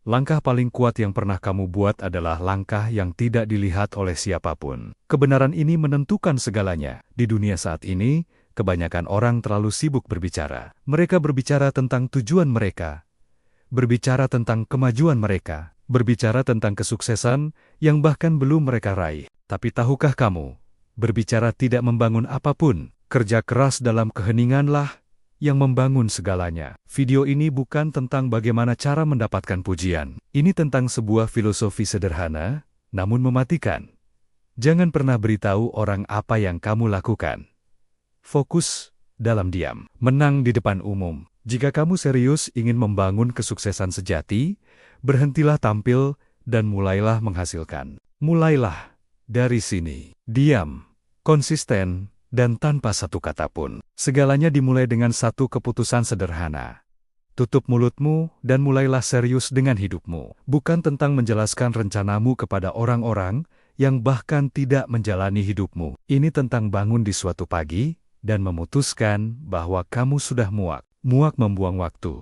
Langkah paling kuat yang pernah kamu buat adalah langkah yang tidak dilihat oleh siapapun. Kebenaran ini menentukan segalanya. Di dunia saat ini, kebanyakan orang terlalu sibuk berbicara. Mereka berbicara tentang tujuan mereka, berbicara tentang kemajuan mereka, berbicara tentang kesuksesan yang bahkan belum mereka raih. Tapi tahukah kamu, berbicara tidak membangun apapun. Kerja keras dalam keheninganlah yang membangun segalanya. Video ini bukan tentang bagaimana cara mendapatkan pujian. Ini tentang sebuah filosofi sederhana, namun mematikan. Jangan pernah beritahu orang apa yang kamu lakukan. Fokus dalam diam. Menang di depan umum. Jika kamu serius ingin membangun kesuksesan sejati, berhentilah tampil dan mulailah menghasilkan. Mulailah dari sini. Diam, konsisten, dan tanpa satu kata pun. Segalanya dimulai dengan satu keputusan sederhana. Tutup mulutmu dan mulailah serius dengan hidupmu. Bukan tentang menjelaskan rencanamu kepada orang-orang yang bahkan tidak menjalani hidupmu. Ini tentang bangun di suatu pagi dan memutuskan bahwa kamu sudah muak. Muak membuang waktu.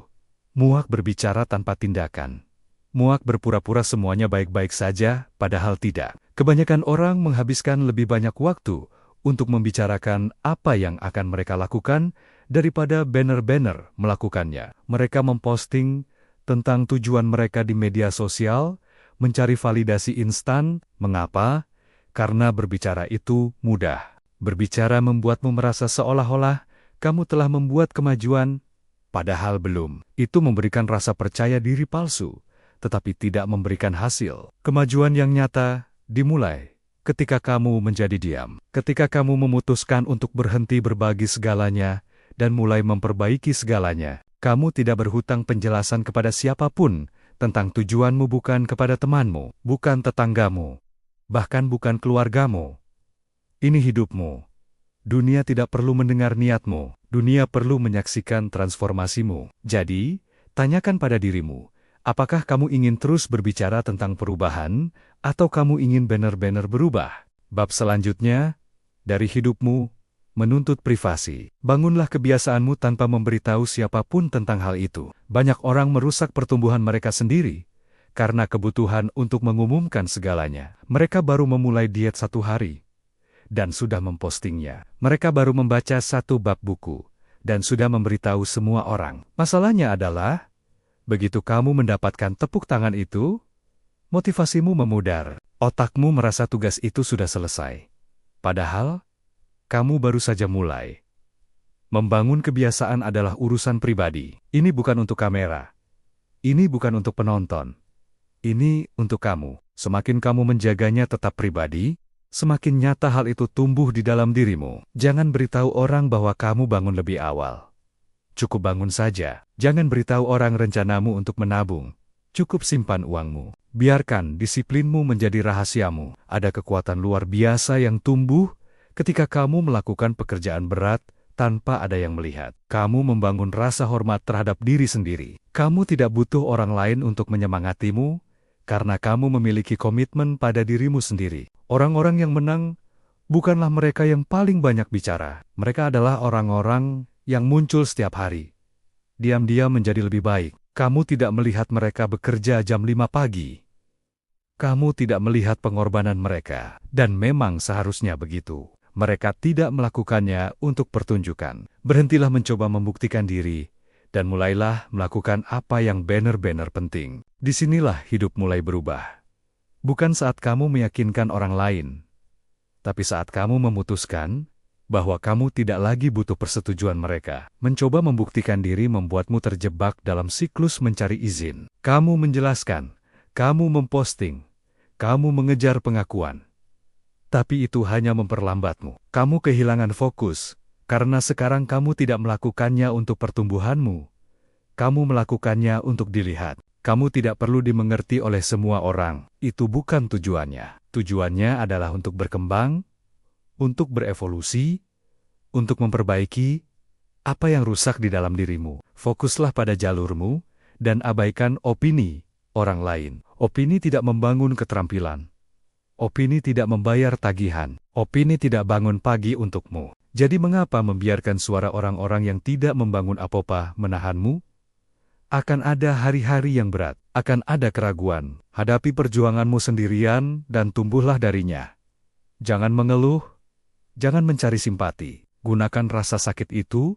Muak berbicara tanpa tindakan. Muak berpura-pura semuanya baik-baik saja, padahal tidak. Kebanyakan orang menghabiskan lebih banyak waktu untuk membicarakan apa yang akan mereka lakukan daripada banner-banner melakukannya. Mereka memposting tentang tujuan mereka di media sosial, mencari validasi instan. Mengapa? Karena berbicara itu mudah. Berbicara membuatmu merasa seolah-olah kamu telah membuat kemajuan, padahal belum. Itu memberikan rasa percaya diri palsu, tetapi tidak memberikan hasil. Kemajuan yang nyata dimulai ketika kamu menjadi diam, ketika kamu memutuskan untuk berhenti berbagi segalanya dan mulai memperbaiki segalanya. Kamu tidak berhutang penjelasan kepada siapapun tentang tujuanmu, bukan kepada temanmu, bukan tetanggamu, bahkan bukan keluargamu. Ini hidupmu. Dunia tidak perlu mendengar niatmu, dunia perlu menyaksikan transformasimu. Jadi, tanyakan pada dirimu, apakah kamu ingin terus berbicara tentang perubahan, atau kamu ingin benar-benar berubah? Bab selanjutnya, dari hidupmu, menuntut privasi. Bangunlah kebiasaanmu tanpa memberitahu siapapun tentang hal itu. Banyak orang merusak pertumbuhan mereka sendiri, karena kebutuhan untuk mengumumkan segalanya. Mereka baru memulai diet 1 hari, dan sudah mempostingnya. Mereka baru membaca 1 bab buku, dan sudah memberitahu semua orang. Masalahnya adalah, begitu kamu mendapatkan tepuk tangan itu, motivasimu memudar. Otakmu merasa tugas itu sudah selesai. Padahal, kamu baru saja mulai. Membangun kebiasaan adalah urusan pribadi. Ini bukan untuk kamera. Ini bukan untuk penonton. Ini untuk kamu. Semakin kamu menjaganya tetap pribadi, semakin nyata hal itu tumbuh di dalam dirimu. Jangan beritahu orang bahwa kamu bangun lebih awal. Cukup bangun saja. Jangan beritahu orang rencanamu untuk menabung. Cukup simpan uangmu. Biarkan disiplinmu menjadi rahasiamu. Ada kekuatan luar biasa yang tumbuh ketika kamu melakukan pekerjaan berat tanpa ada yang melihat. Kamu membangun rasa hormat terhadap diri sendiri. Kamu tidak butuh orang lain untuk menyemangatimu, karena kamu memiliki komitmen pada dirimu sendiri. Orang-orang yang menang bukanlah mereka yang paling banyak bicara. Mereka adalah orang-orang yang muncul setiap hari. Diam-diam menjadi lebih baik. Kamu tidak melihat mereka bekerja jam 5 pagi. Kamu tidak melihat pengorbanan mereka. Dan memang seharusnya begitu. Mereka tidak melakukannya untuk pertunjukan. Berhentilah mencoba membuktikan diri, dan mulailah melakukan apa yang benar-benar penting. Disinilah hidup mulai berubah. Bukan saat kamu meyakinkan orang lain, tapi saat kamu memutuskan bahwa kamu tidak lagi butuh persetujuan mereka. Mencoba membuktikan diri membuatmu terjebak dalam siklus mencari izin. Kamu menjelaskan, kamu memposting, kamu mengejar pengakuan. Tapi itu hanya memperlambatmu. Kamu kehilangan fokus, karena sekarang kamu tidak melakukannya untuk pertumbuhanmu. Kamu melakukannya untuk dilihat. Kamu tidak perlu dimengerti oleh semua orang. Itu bukan tujuannya. Tujuannya adalah untuk berkembang, untuk berevolusi, untuk memperbaiki apa yang rusak di dalam dirimu. Fokuslah pada jalurmu, dan abaikan opini orang lain. Opini tidak membangun keterampilan. Opini tidak membayar tagihan. Opini tidak bangun pagi untukmu. Jadi mengapa membiarkan suara orang-orang yang tidak membangun apa-apa menahanmu? Akan ada hari-hari yang berat. akan ada keraguan. Hadapi perjuanganmu sendirian dan tumbuhlah darinya. Jangan mengeluh, jangan mencari simpati. Gunakan rasa sakit itu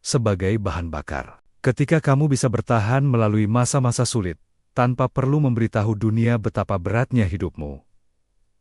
sebagai bahan bakar. Ketika kamu bisa bertahan melalui masa-masa sulit, tanpa perlu memberitahu dunia betapa beratnya hidupmu,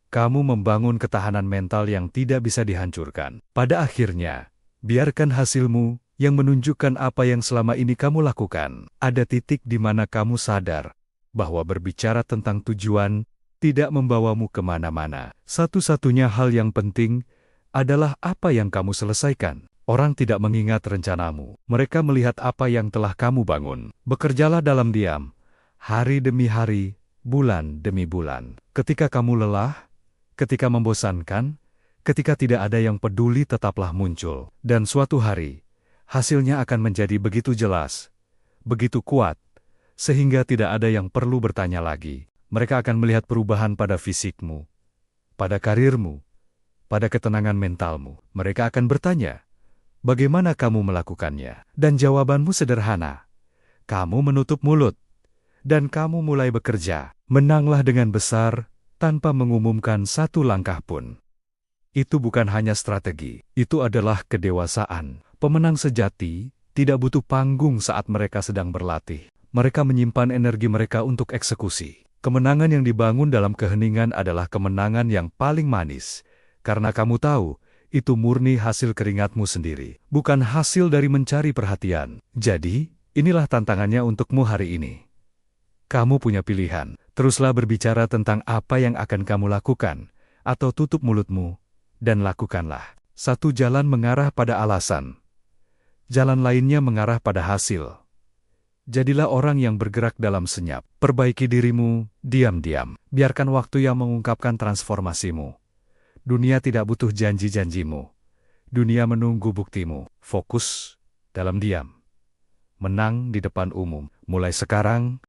kamu membangun ketahanan mental yang tidak bisa dihancurkan. Pada akhirnya, biarkan hasilmu yang menunjukkan apa yang selama ini kamu lakukan. Ada titik di mana kamu sadar bahwa berbicara tentang tujuan tidak membawamu kemana-mana. Satu-satunya hal yang penting adalah apa yang kamu selesaikan. Orang tidak mengingat rencanamu. Mereka melihat apa yang telah kamu bangun. Bekerjalah dalam diam, hari demi hari, bulan demi bulan. Ketika kamu lelah, ketika membosankan, ketika tidak ada yang peduli, tetaplah muncul. Dan suatu hari, hasilnya akan menjadi begitu jelas, begitu kuat, sehingga tidak ada yang perlu bertanya lagi. Mereka akan melihat perubahan pada fisikmu, pada karirmu, pada ketenangan mentalmu. Mereka akan bertanya, bagaimana kamu melakukannya? Dan jawabanmu sederhana. Kamu menutup mulut, dan kamu mulai bekerja. Menanglah dengan besar, tanpa mengumumkan satu langkah pun. Itu bukan hanya strategi, itu adalah kedewasaan. Pemenang sejati tidak butuh panggung saat mereka sedang berlatih. Mereka menyimpan energi mereka untuk eksekusi. Kemenangan yang dibangun dalam keheningan adalah kemenangan yang paling manis, karena kamu tahu, itu murni hasil keringatmu sendiri, bukan hasil dari mencari perhatian. Jadi, inilah tantangannya untukmu hari ini. Kamu punya pilihan, teruslah berbicara tentang apa yang akan kamu lakukan, atau tutup mulutmu, dan lakukanlah. Satu jalan mengarah pada alasan, jalan lainnya mengarah pada hasil. Jadilah orang yang bergerak dalam senyap. Perbaiki dirimu, diam-diam. Biarkan waktu yang mengungkapkan transformasimu. Dunia tidak butuh janji-janjimu. Dunia menunggu buktimu. Fokus dalam diam. Menang di depan umum. Mulai sekarang,